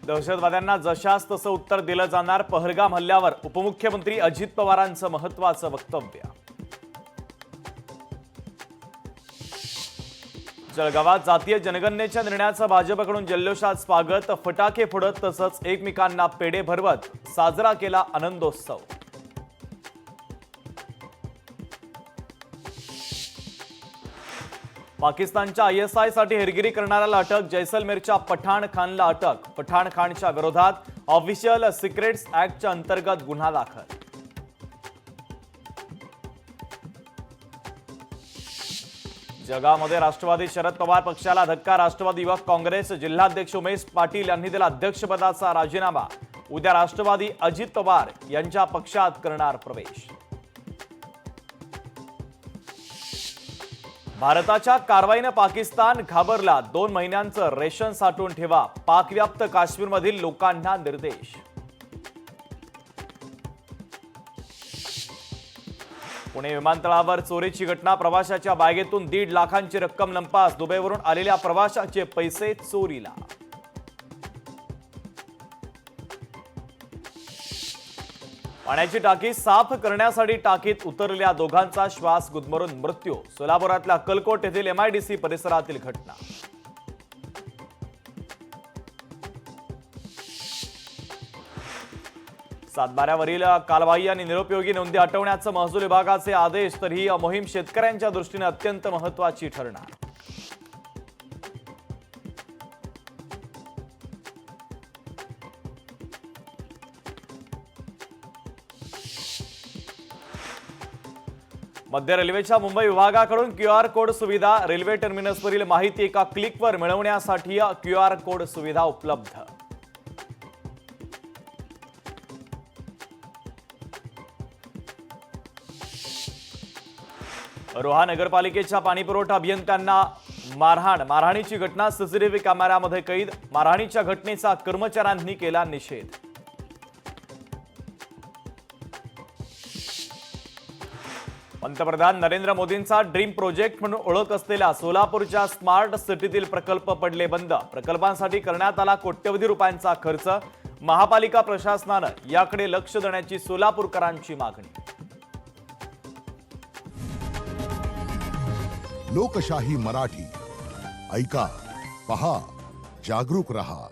दहशतवाद्यांना जशास तसं उत्तर दिलं जाणार, पहलगाम हल्ल्यावर उपमुख्यमंत्री अजित पवारांचं महत्त्वाचं वक्तव्य. जळगावात जातीय जनगणनेच्या निर्णयाचं भाजपकडून जल्लोषात स्वागत, फटाके फोडत तसंच एकमेकांना पेढे भरवत साजरा केला आनंदोत्सव. पाकिस्तानच्या ISI साठी हेरगिरी करणाऱ्याला अटक, जैसलमेरच्या पठाण खानला अटक. पठाण खानच्या विरोधात ऑफिशियल सिक्रेट्स ऍक्टच्या अंतर्गत गुन्हा दाखल. जगामध्ये राष्ट्रवादी शरद पवार पक्षाला धक्का, राष्ट्रवादी युवक काँग्रेस जिल्हाध्यक्ष उमेश पाटील यांनी दिला अध्यक्षपदाचा राजीनामा. उद्या राष्ट्रवादी अजित पवार यांच्या पक्षात करणार प्रवेश. भारताच्या कारवाईने पाकिस्तान घाबरला, 2 महिन्यांचं रेशन साठवून ठेवा, पाकव्याप्त काश्मीरमधील लोकांना निर्देश. पुणे विमानतळावर चोरीची घटना, प्रवाशाच्या बॅगेतून 1.5 लाखांची रक्कम लंपास, दुबईवरून आलेल्या प्रवाशाचे पैसे चोरीला. पाण्याची टाकी साफ करण्यासाठी टाकीत उतरलेल्या दोघांचा श्वास गुदमरून मृत्यू. सोलापुरातल्या अक्कलकोट येथील MIDC परिसरातील घटना. सातबाऱ्यावरील कालबाह्य आणि निरुपयोगी नोंदी हटवण्याचे महसूल विभागाचे आदेश, तर ही मोहीम शेतकऱ्यांच्या दृष्टीने अत्यंत महत्त्वाची ठरणार. मध्य रेल्वेच्या मुंबई विभागाकडून QR कोड सुविधा, रेल्वे टर्मिनसवरील माहिती एका क्लिकवर मिळवण्यासाठी QR कोड सुविधा उपलब्ध. रोहा नगरपालिकेच्या पाणीपुरवठा अभियंत्यांना मारहाणीची घटना, CCTV कॅमेऱ्यामध्ये कैद. मारहाणीच्या घटनेचा कर्मचाऱ्यांनी केला निषेध. पंतप्रधान नरेंद्र मोदींचा ड्रीम प्रोजेक्ट म्हणून ओळख असलेल्या सोलापूरच्या स्मार्ट सिटीतील प्रकल्प पडले बंद. प्रकल्पांसाठी करण्यात आला कोट्यवधी रुपयांचा खर्च. महापालिका प्रशासनानं याकडे लक्ष देण्याची सोलापूरकरांची मागणी. लोकशाही मराठी ऐका, पहा, जागरूक रहा.